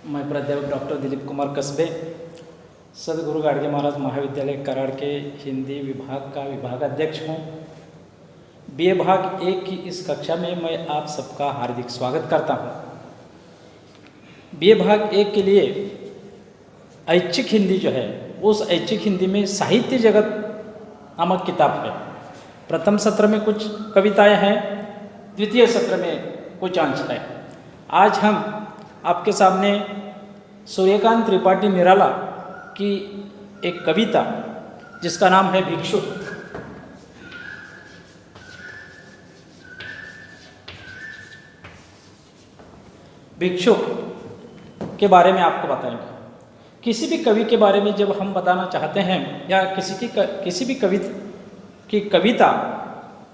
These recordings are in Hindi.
मैं प्राध्यापक डॉक्टर दिलीप कुमार कस्बे सदगुरु गाडगे महाराज महाविद्यालय कराड़ के हिंदी विभाग का विभागाध्यक्ष हूँ। बीए भाग 1 की इस कक्षा में मैं आप सबका हार्दिक स्वागत करता हूँ। बीए भाग 1 के लिए ऐच्छिक हिंदी जो है, उस ऐच्छिक हिंदी में साहित्य जगत नामक किताब है। प्रथम सत्र में कुछ कविताएं हैं, द्वितीय सत्र में कुछ अंश है। आज हम आपके सामने सूर्यकांत त्रिपाठी निराला की एक कविता जिसका नाम है भिक्षुक, भिक्षुक के बारे में आपको बताएंगे। किसी भी कवि के बारे में जब हम बताना चाहते हैं या किसी भी कवि की कविता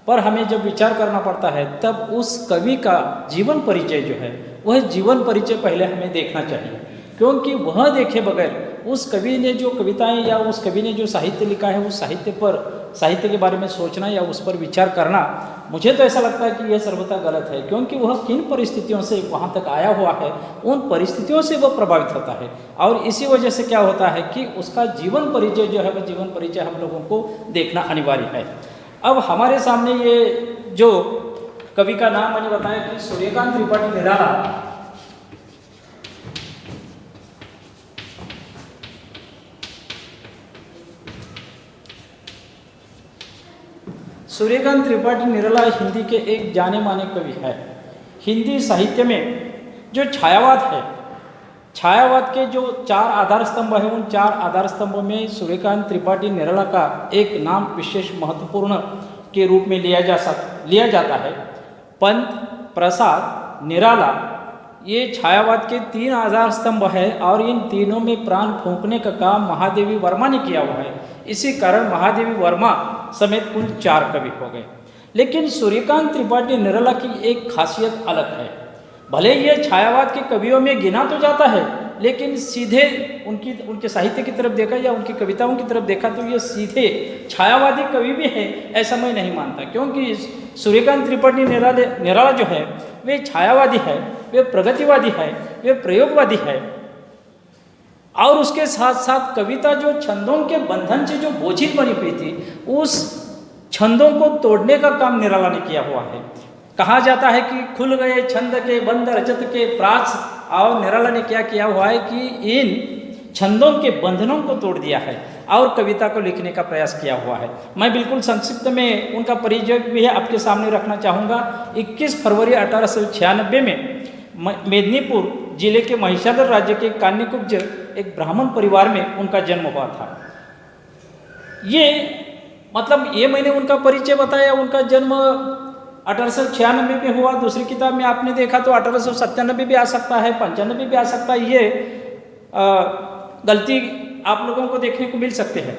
पर हमें जब विचार करना पड़ता है, तब उस कवि का जीवन परिचय जो है, वह जीवन परिचय पहले हमें देखना चाहिए, क्योंकि वह देखे बगैर उस कवि ने जो कविताएं या उस कवि ने जो साहित्य लिखा है, उस साहित्य के बारे में सोचना या उस पर विचार करना, मुझे तो ऐसा लगता है कि यह सर्वथा गलत है। क्योंकि वह किन परिस्थितियों से वहाँ तक आया हुआ है, उन परिस्थितियों से वह प्रभावित होता है, और इसी वजह से क्या होता है कि उसका जीवन परिचय जो है, वह जीवन परिचय हम लोगों को देखना अनिवार्य है। अब हमारे सामने ये जो कवि का नाम मैंने बताया कि सूर्यकांत त्रिपाठी निराला, सूर्यकांत त्रिपाठी निराला हिंदी के एक जाने माने कवि है। हिंदी साहित्य में जो छायावाद है, छायावाद के जो 4 आधार स्तंभ है, उन 4 आधार स्तंभों में सूर्यकांत त्रिपाठी निराला का एक नाम विशेष महत्वपूर्ण के रूप में लिया जाता है। पंत, प्रसाद, निराला, ये छायावाद के 3 आधार स्तंभ है, और इन तीनों में प्राण फूंकने का काम महादेवी वर्मा ने किया हुआ है। इसी कारण महादेवी वर्मा समेत कुल 4 कवि हो गए। लेकिन सूर्यकांत त्रिपाठी निराला की एक खासियत अलग है। भले ये छायावाद के कवियों में गिना तो जाता है, लेकिन सीधे उनके साहित्य की तरफ देखा या उनकी कविताओं की तरफ देखा तो ये सीधे छायावादी कवि भी है, ऐसा मैं नहीं मानता। क्योंकि सूर्यकांत त्रिपाठी निराला जो है, वे छायावादी है, वे प्रगतिवादी है, वे प्रयोगवादी है, और उसके साथ साथ कविता जो छंदों के बंधन से जो बोझिल बनी हुई थी, उस छंदों को तोड़ने का काम निराला ने किया हुआ है। कहा जाता है कि खुल गए छंद के बंद रजत के प्रास, और निराला ने क्या किया हुआ है कि इन छंदों के बंधनों को तोड़ दिया है और कविता को लिखने का प्रयास किया हुआ है। मैं बिल्कुल संक्षिप्त में उनका परिचय भी है आपके सामने रखना चाहूँगा। 21 फरवरी 1896 में मेदिनीपुर जिले के महिसागर राज्य के कान्यकुब्ज एक ब्राह्मण परिवार में उनका जन्म हुआ था। ये मैंने उनका परिचय बताया। उनका जन्म 1896 में हुआ। दूसरी किताब में आपने देखा तो 1897 भी आ सकता है, 95 भी आ सकता है। ये गलती आप लोगों को देखने को मिल सकते हैं।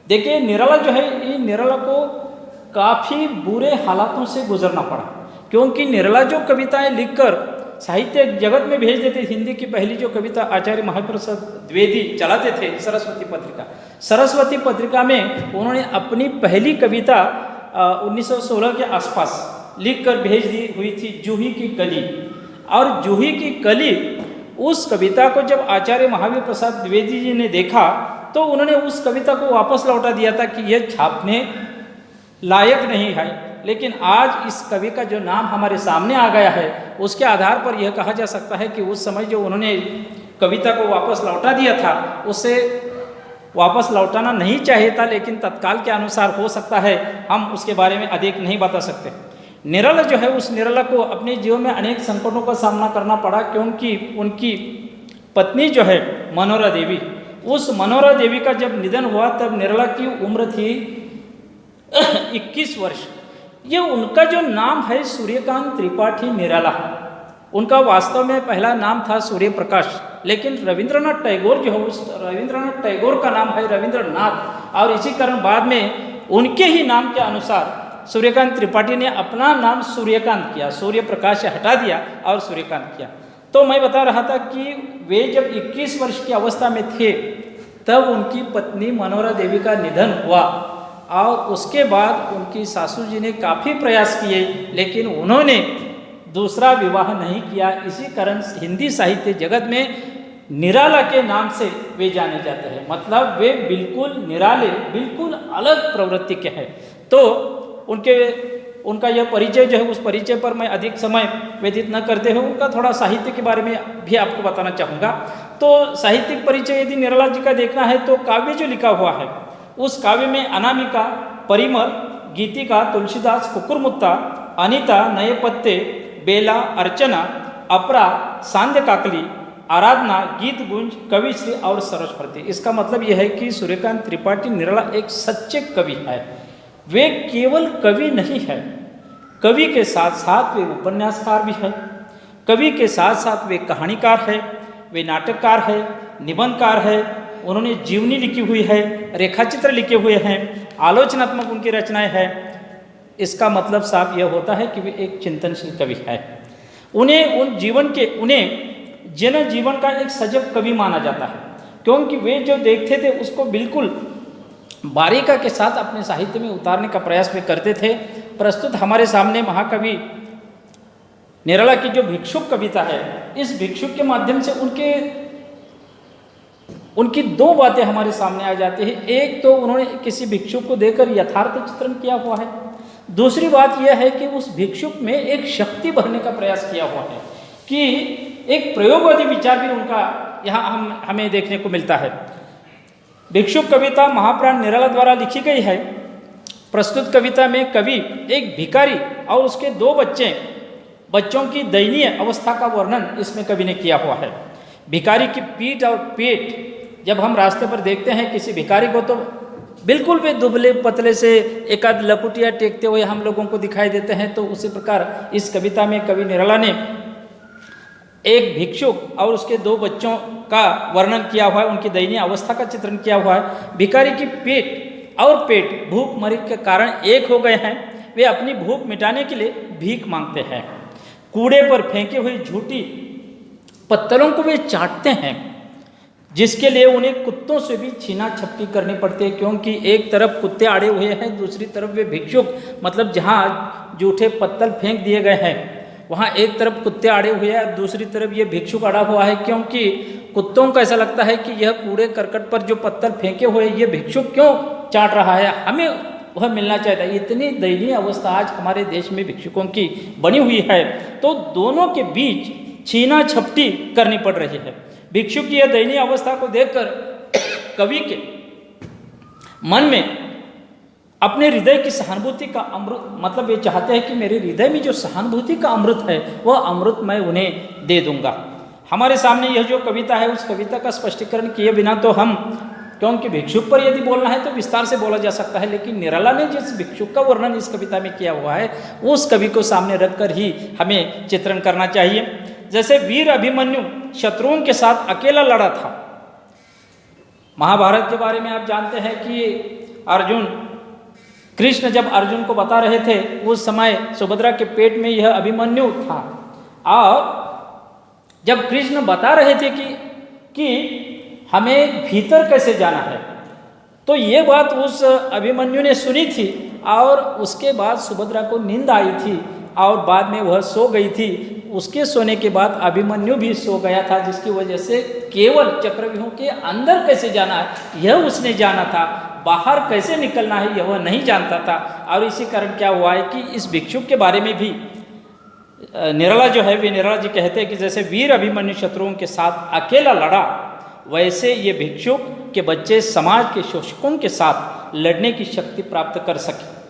देखिए, निराला जो है, ये निराला को काफ़ी बुरे हालातों से गुजरना पड़ा, क्योंकि निराला जो कविताएं लिखकर साहित्य जगत में भेज देते। हिंदी की पहली जो कविता आचार्य महाप्रसाद द्विवेदी चलाते थे, सरस्वती पत्रिका में उन्होंने अपनी पहली कविता 1916 के आसपास लिखकर भेज दी हुई थी, जूही की कली। और जूही की कली, उस कविता को जब आचार्य महावीर प्रसाद द्विवेदी जी ने देखा तो उन्होंने उस कविता को वापस लौटा दिया था कि यह छापने लायक नहीं है। लेकिन आज इस कवि का जो नाम हमारे सामने आ गया है, उसके आधार पर यह कहा जा सकता है कि उस समय जो उन्होंने कविता को वापस लौटा दिया था, उसे वापस लौटाना नहीं चाहिए था, लेकिन तत्काल के अनुसार हो सकता है, हम उसके बारे में अधिक नहीं बता सकते। निराला जो है, उस निराला को अपने जीवन में अनेक संकटों का सामना करना पड़ा, क्योंकि उनकी पत्नी जो है मनोरा देवी, उस मनोरा देवी का जब निधन हुआ तब निराला की उम्र थी 21 वर्ष। ये उनका जो नाम है सूर्यकांत त्रिपाठी निराला, उनका वास्तव में पहला नाम था सूर्य प्रकाश, लेकिन रविंद्रनाथ टैगोर जो है, उस रविंद्रनाथ टैगोर का नाम है रविंद्रनाथ, और इसी कारण बाद में उनके ही नाम के अनुसार सूर्यकांत त्रिपाठी ने अपना नाम सूर्यकांत किया, सूर्य प्रकाश से हटा दिया और सूर्यकांत किया। तो मैं बता रहा था कि वे जब 21 वर्ष की अवस्था में थे, तब उनकी पत्नी मनोरा देवी का निधन हुआ, और उसके बाद उनकी सासू जी ने काफ़ी प्रयास किए, लेकिन उन्होंने दूसरा विवाह नहीं किया। इसी कारण हिंदी साहित्य जगत में निराला के नाम से वे जाने जाते हैं, मतलब वे बिल्कुल निराले, बिल्कुल अलग प्रवृत्ति के हैं। तो उनका यह परिचय जो है, उस परिचय पर मैं अधिक समय व्यतीत न करते हुए उनका थोड़ा साहित्य के बारे में भी आपको बताना चाहूँगा। तो साहित्यिक परिचय यदि निराला जी का देखना है तो काव्य जो लिखा हुआ है, उस काव्य में अनामिका, परिमल, गीतिका, तुलसीदास, कुकुरमुत्ता, अनिता, नए पत्ते, बेला, अर्चना, अपरा, सांध्य काकली, आराधना, गीत गुंज, कविश्री और सरस्वती। इसका मतलब यह है कि सूर्यकांत त्रिपाठी निराला एक सच्चे कवि है। वे केवल कवि नहीं है, कवि के साथ साथ वे उपन्यासकार भी है, कवि के साथ साथ वे कहानीकार है, वे नाटककार है, निबंधकार है, उन्होंने जीवनी लिखी हुई है, रेखाचित्र लिखे हुए हैं, आलोचनात्मक उनकी रचनाएं हैं। इसका मतलब साफ यह होता है कि वे एक चिंतनशील कवि है। उन्हें जन जीवन का एक सजग कवि माना जाता है, क्योंकि वे जो देखते थे उसको बिल्कुल बारीका के साथ अपने साहित्य में उतारने का प्रयास वे करते थे। प्रस्तुत हमारे सामने महाकवि निराला की जो भिक्षुक कविता है, इस भिक्षुक के माध्यम से उनकी दो बातें हमारे सामने आ जाती है। एक तो उन्होंने किसी भिक्षुक को देकर यथार्थ चित्रण किया हुआ है, दूसरी बात यह है कि उस भिक्षुक में एक शक्ति भरने का प्रयास किया हुआ है, कि एक प्रयोगवादी विचार भी उनका यहाँ हमें देखने को मिलता है। भिक्षुक कविता महाप्राण निराला द्वारा लिखी गई है। प्रस्तुत कविता में कवि एक भिखारी और उसके दो बच्चों की दयनीय अवस्था का वर्णन इसमें कवि ने किया हुआ है। भिखारी की पीठ और पेट जब हम रास्ते पर देखते हैं किसी भिखारी को, तो बिल्कुल वे दुबले पतले से एक आध लकुटिया टेकते हुए हम लोगों को दिखाई देते हैं। तो उसी प्रकार इस कविता में कवि निराला ने एक भिक्षुक और उसके दो बच्चों का वर्णन किया हुआ है, उनकी दयनीय अवस्था का चित्रण किया हुआ है। भिखारी की पेट और पेट भूख मरी के कारण एक हो गए हैं। वे अपनी भूख मिटाने के लिए भीख मांगते हैं। कूड़े पर फेंके हुए झूठी पत्थरों को वे चाटते हैं, जिसके लिए उन्हें कुत्तों से भी छीना झपटी करनी पड़ती है, क्योंकि एक तरफ कुत्ते आड़े हुए हैं, दूसरी तरफ वे भिक्षुक, मतलब जहाँ जूठे पत्तल फेंक दिए गए हैं वहाँ एक तरफ कुत्ते आड़े हुए हैं और दूसरी तरफ ये भिक्षुक अड़ा हुआ है, क्योंकि कुत्तों को ऐसा लगता है कि यह कूड़े करकट पर जो पत्थर फेंके हुए ये भिक्षुक क्यों चाट रहा है, हमें वह मिलना चाहिए। इतनी दयनीय अवस्था आज हमारे देश में भिक्षुकों की बनी हुई है। तो दोनों के बीच छीना झपटी करनी पड़ रही है। भिक्षुक की यह दयनीय अवस्था को देखकर कवि के मन में अपने हृदय की सहानुभूति का अमृत, मतलब ये चाहते हैं कि मेरे हृदय में जो सहानुभूति का अमृत है वह अमृत मैं उन्हें दे दूंगा। हमारे सामने यह जो कविता है उस कविता का स्पष्टीकरण किए बिना तो हम, क्योंकि भिक्षुक पर यदि बोलना है तो विस्तार से बोला जा सकता है, लेकिन निराला ने जिस भिक्षुक का वर्णन इस कविता में किया हुआ है उस कवि को सामने रखकर ही हमें चित्रण करना चाहिए। जैसे वीर अभिमन्यु शत्रुओं के साथ अकेला लड़ा था। महाभारत के बारे में आप जानते हैं कि कृष्ण जब अर्जुन को बता रहे थे उस समय सुभद्रा के पेट में यह अभिमन्यु था, और जब कृष्ण बता रहे थे कि हमें भीतर कैसे जाना है, तो ये बात उस अभिमन्यु ने सुनी थी और उसके बाद सुभद्रा को नींद आई थी और बाद में वह सो गई थी। उसके सोने के बाद अभिमन्यु भी सो गया था, जिसकी वजह से केवल चक्रव्यूह के अंदर कैसे जाना है यह उसने जाना था, बाहर कैसे निकलना है यह वह नहीं जानता था। और इसी कारण क्या हुआ है कि इस भिक्षुक के बारे में भी निराला जो है वे निराला जी कहते हैं कि जैसे वीर अभिमन्यु शत्रुओं के साथ अकेला लड़ा, वैसे ये भिक्षुक के बच्चे समाज के शोषकों के साथ लड़ने की शक्ति प्राप्त कर सके।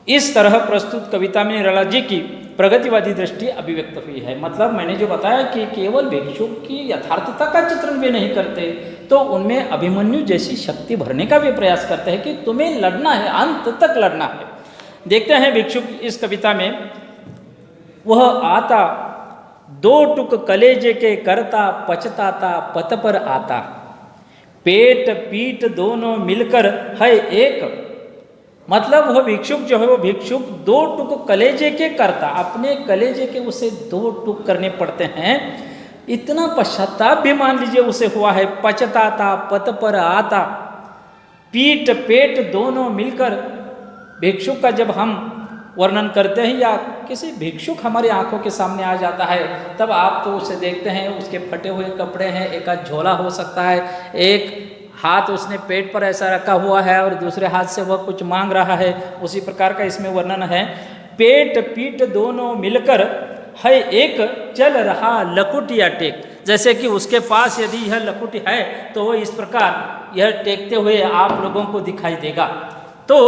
इस तरह प्रस्तुत कविता में निराला जी की प्रगतिवादी दृष्टि अभिव्यक्त हुई है। मतलब मैंने जो बताया कि केवल भिक्षुक की यथार्थता का चित्रण वे नहीं करते, तो उनमें अभिमन्यु जैसी शक्ति भरने का भी प्रयास करते हैं कि तुम्हें लड़ना है, अंत तक लड़ना है। देखते हैं भिक्षुक इस कविता में, वह आता दो टुक कलेजे के करता, पछताता पथ पर आता, पेट पीठ दोनों मिलकर है एक। मतलब वह भिक्षुक जो है वो भिक्षुक दो टुक कलेजे के करता, अपने कलेजे के उसे दो टुक करने पड़ते हैं। इतना पश्चाताप भी मान लीजिए उसे हुआ है। पछताता पथ पर आता, पीठ पेट दोनों मिलकर, भिक्षुक का जब हम वर्णन करते हैं या किसी भिक्षुक हमारी आंखों के सामने आ जाता है, तब आप तो उसे देखते हैं, उसके फटे हुए कपड़े हैं, एक आध झोला हो सकता है, एक हाथ उसने पेट पर ऐसा रखा हुआ है और दूसरे हाथ से वह कुछ मांग रहा है, उसी प्रकार का इसमें वर्णन है। पेट पीठ दोनों मिलकर है एक चल रहा लकुट या टेक, जैसे कि उसके पास यदि यह लकुट है तो वो इस प्रकार यह टेकते हुए आप लोगों को दिखाई देगा। तो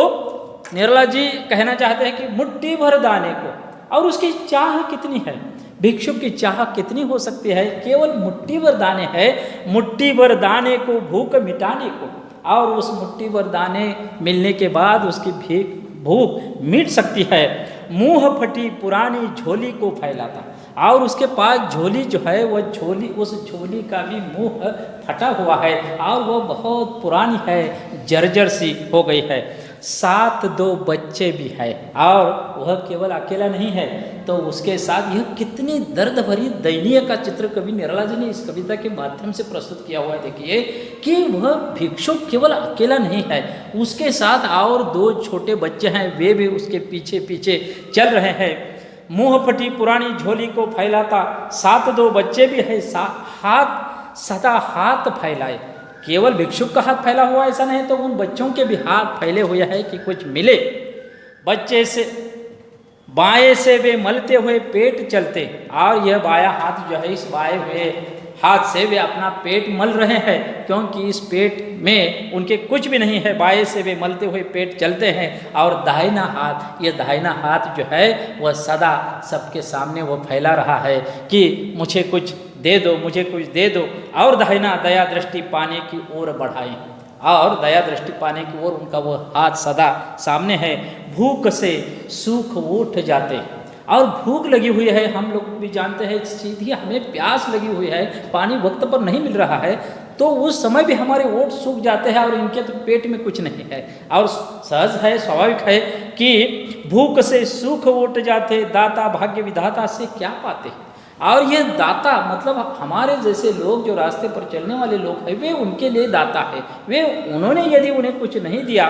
निर्मला जी कहना चाहते हैं कि मुट्ठी भर दाने को, और उसकी चाह कितनी है, भिक्षुक की चाह कितनी हो सकती है, केवल मुट्ठी भर दाने है, मुट्ठी भर दाने को भूख मिटाने को, और उस मुट्ठी भर दाने मिलने के बाद उसकी भूख मिट सकती है। मुंह फटी पुरानी झोली को फैलाता, और उसके पास झोली जो है वह झोली, उस झोली का भी मुंह फटा हुआ है और वह बहुत पुरानी है, जर्जर सी हो गई है। 7 बच्चे भी है, और वह केवल अकेला नहीं है, तो उसके साथ यह कितनी दर्द भरी दयनीय का चित्र कवि निर्मला जी ने इस कविता के माध्यम से प्रस्तुत किया हुआ है। देखिए कि वह भिक्षुक केवल अकेला नहीं है, उसके साथ और 2 छोटे बच्चे हैं, वे भी उसके पीछे पीछे चल रहे हैं। मुंह फटी पुरानी झोली को फैलाता, 7 बच्चे भी है, हाथ सदा हाथ फैलाए, केवल भिक्षुक का हाथ फैला हुआ ऐसा नहीं, तो उन बच्चों के भी हाथ फैले हुए हैं कि कुछ मिले। बच्चे से बाएं से वे मलते हुए पेट चलते, और यह बायां हाथ जो है, इस बाएं हुए हाथ से वे अपना पेट मल रहे हैं, क्योंकि इस पेट में उनके कुछ भी नहीं है, बाएं से वे मलते हुए पेट चलते हैं। और दाहिना हाथ, ये दाहिना हाथ जो है वह सदा सबके सामने वो फैला रहा है कि मुझे कुछ दे दो, मुझे कुछ दे दो, और दाहिना दया दृष्टि पाने की ओर बढ़ाएं, और दया दृष्टि पाने की ओर उनका वो हाथ सदा सामने है। भूख से सूख उठ जाते, और भूख लगी हुई है, हम लोग भी जानते हैं, सीधी हमें प्यास लगी हुई है, पानी वक्त पर नहीं मिल रहा है, तो उस समय भी हमारे ओठ सूख जाते हैं, और इनके तो पेट में कुछ नहीं है। और सहज है, स्वाभाविक है कि भूख से सूख उठ जाते, दाता भाग्य विधाता से क्या पाते। और ये दाता मतलब हमारे जैसे लोग जो रास्ते पर चलने वाले लोग हैं, वे उनके लिए दाता है, वे उन्होंने यदि उन्हें कुछ नहीं दिया,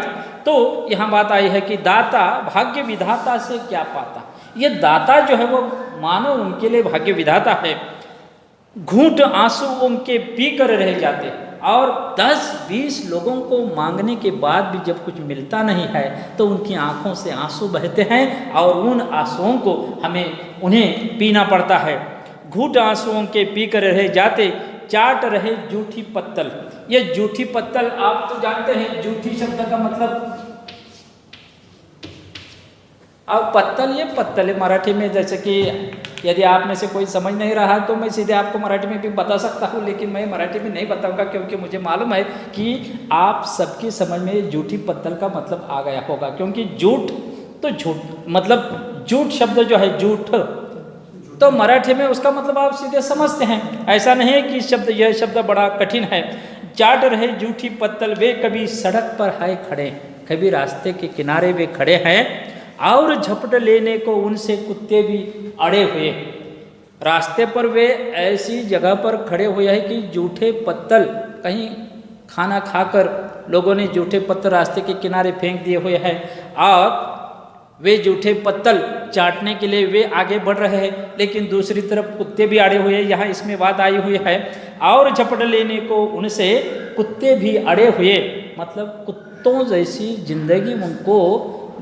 तो यहाँ बात आई है कि दाता भाग्य विधाता से क्या पाता। ये दाता जो है वो मानो उनके लिए भाग्य विधाता है। घूंट आंसू उनके पी कर रह जाते, और 10-20 लोगों को मांगने के बाद भी जब कुछ मिलता नहीं है, तो उनकी आंखों से आंसू बहते हैं, और उन आंसुओं को हमें उन्हें पीना पड़ता है। घूंट आंसुओं के पी कर रह जाते, चाट रहे जूठी पत्तल। ये जूठी पत्तल आप तो जानते हैं, जूठी शब्द का मतलब, अब पत्तल, ये पत्तल है मराठी में, जैसे कि यदि आप में से कोई समझ नहीं रहा तो मैं सीधे आपको मराठी में भी बता सकता हूँ, लेकिन मैं मराठी में नहीं बताऊंगा, क्योंकि मुझे मालूम है कि आप सबकी समझ में जूठी पत्तल का मतलब आ गया होगा। क्योंकि जूठ तो झूठ, मतलब जूठ शब्द जो है, जूठ तो मराठी में उसका मतलब आप सीधे समझते हैं, ऐसा नहीं है कि शब्द, यह शब्द बड़ा कठिन है। चाट रहे जूठी पत्तल, वे कभी सड़क पर है खड़े, कभी रास्ते के किनारे वे खड़े हैं, और झपट लेने को उनसे कुत्ते भी अड़े हुए। रास्ते पर वे ऐसी जगह पर खड़े हुए हैं कि जूठे पत्तल, कहीं खाना खाकर लोगों ने जूठे पत्तल रास्ते के किनारे फेंक दिए हुए हैं, और वे जूठे पत्तल चाटने के लिए वे आगे बढ़ रहे हैं, लेकिन दूसरी तरफ कुत्ते भी अड़े हुए हैं, यहाँ इसमें बात आई हुई है। और झपट लेने को उनसे कुत्ते भी अड़े हुए, मतलब कुत्तों जैसी जिंदगी उनको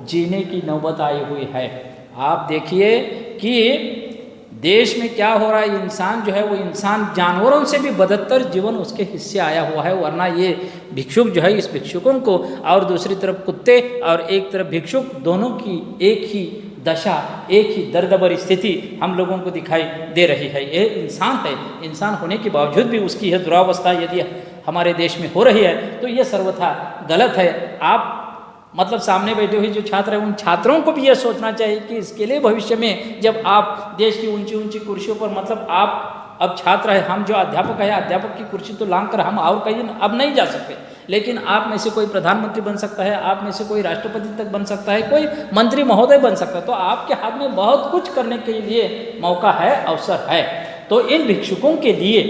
जीने की नौबत आई हुई है। आप देखिए कि देश में क्या हो रहा है, इंसान जो है वो इंसान जानवरों से भी बदतर जीवन उसके हिस्से आया हुआ है। वरना ये भिक्षुक जो है, इस भिक्षुकों को और दूसरी तरफ कुत्ते और एक तरफ भिक्षुक, दोनों की एक ही दशा, एक ही दर्द भरी स्थिति हम लोगों को दिखाई दे रही है। ये इंसान है, इंसान होने के बावजूद भी उसकी यह दुरावस्था यदि हमारे देश में हो रही है तो यह सर्वथा गलत है। आप मतलब सामने बैठे हुए जो छात्र हैं, उन छात्रों को भी यह सोचना चाहिए कि इसके लिए भविष्य में जब आप देश की ऊंची ऊंची कुर्सियों पर, मतलब आप अब छात्र हैं, हम जो अध्यापक है, अध्यापक की कुर्सी तो लांग कर हम और कहीं अब नहीं जा सकते, लेकिन आप में से कोई प्रधानमंत्री बन सकता है, आप में से कोई राष्ट्रपति तक बन सकता है, कोई मंत्री महोदय बन सकता है। तो आपके हाथ में बहुत कुछ करने के लिए मौका है, अवसर है। तो इन भिक्षुकों के लिए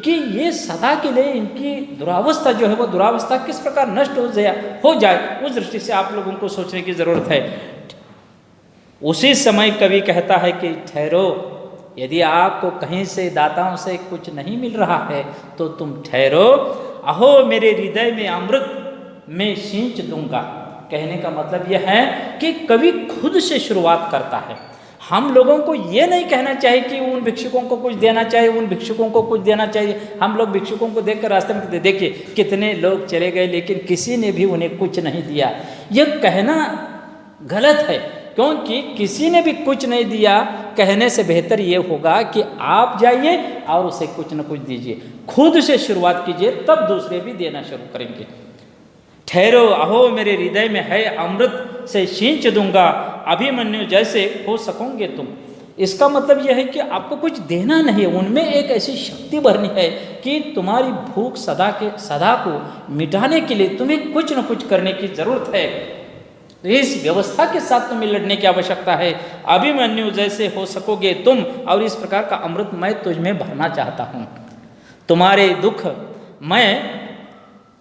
कि ये सदा के लिए इनकी दुरावस्था जो है वो दुरावस्था किस प्रकार नष्ट हो जाए, उस दृष्टि से आप लोगों को सोचने की ज़रूरत है। उसी समय कवि कहता है कि ठहरो, यदि आपको कहीं से दाताओं से कुछ नहीं मिल रहा है तो तुम ठहरो, अहो मेरे हृदय में अमृत मैं सींच दूंगा। कहने का मतलब यह है कि कवि खुद से शुरुआत करता है। हम लोगों को ये नहीं कहना चाहिए कि उन भिक्षुकों को कुछ देना चाहिए, उन भिक्षुकों को कुछ देना चाहिए। हम लोग भिक्षुकों को देखकर रास्ते में देखिए कितने लोग चले गए लेकिन किसी ने भी उन्हें कुछ नहीं दिया। यह कहना गलत है, क्योंकि किसी ने भी कुछ नहीं दिया कहने से बेहतर ये होगा कि आप जाइए और उसे कुछ न कुछ दीजिए, खुद से शुरुआत कीजिए, तब दूसरे भी देना शुरू करेंगे। ठहरो, अहो मेरे हृदय में है अमृत से सींच दूंगा, अभिमन्यु जैसे हो सकोगे तुम। इसका मतलब यह है कि आपको कुछ देना नहीं है, उनमें एक ऐसी शक्ति भरनी है कि तुम्हारी भूख सदा को मिटाने के लिए तुम्हें कुछ न कुछ करने की जरूरत है। तो इस व्यवस्था के साथ तुम्हें लड़ने की आवश्यकता है। अभिमन्यु जैसे हो सकोगे तुम, और इस प्रकार का अमृत मैं तुझमें भरना चाहता हूँ। तुम्हारे दुख मैं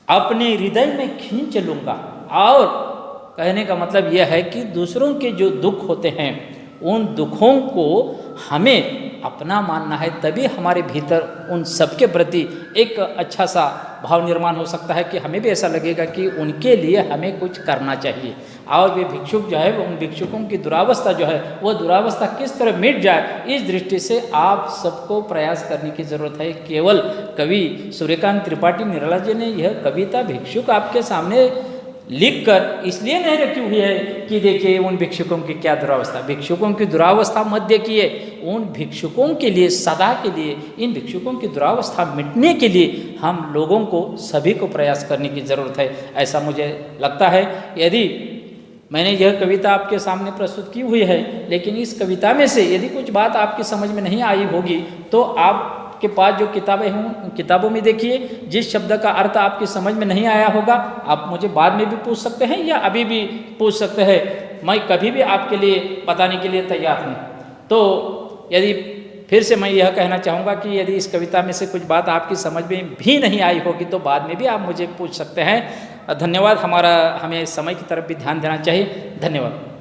अपने हृदय में खींच लूँगा। और कहने का मतलब यह है कि दूसरों के जो दुख होते हैं उन दुखों को हमें अपना मानना है, तभी हमारे भीतर उन सबके प्रति एक अच्छा सा भाव निर्माण हो सकता है कि हमें भी ऐसा लगेगा कि उनके लिए हमें कुछ करना चाहिए। और वे भिक्षुक जो है, उन भिक्षुकों की दुरावस्था जो है वह दुरावस्था किस तरह मिट जाए, इस दृष्टि से आप सबको प्रयास करने की ज़रूरत है। केवल कवि सूर्यकांत त्रिपाठी निराला जी ने यह कविता भिक्षुक आपके सामने लिखकर इसलिए नहीं रखी हुई है कि देखिए उन भिक्षुकों की क्या दुरावस्था। भिक्षुकों की दुरावस्था मत देखिए, उन भिक्षुकों के लिए सदा के लिए, इन भिक्षुकों की दुरावस्था मिटने के लिए हम लोगों को सभी को प्रयास करने की ज़रूरत है, ऐसा मुझे लगता है। यदि मैंने यह कविता आपके सामने प्रस्तुत की हुई है, लेकिन इस कविता में से यदि कुछ बात आपकी समझ में नहीं आई होगी तो आपके पास जो किताबें हों उन किताबों में देखिए। जिस शब्द का अर्थ आपकी समझ में नहीं आया होगा आप मुझे बाद में भी पूछ सकते हैं या अभी भी पूछ सकते हैं, मैं कभी भी आपके लिए बताने के लिए तैयार हूँ। तो यदि फिर से मैं यह कहना चाहूँगा कि यदि इस कविता में से कुछ बात आपकी समझ में भी नहीं आई होगी तो बाद में भी आप मुझे पूछ सकते हैं। धन्यवाद। हमें समय की तरफ भी ध्यान देना चाहिए। धन्यवाद।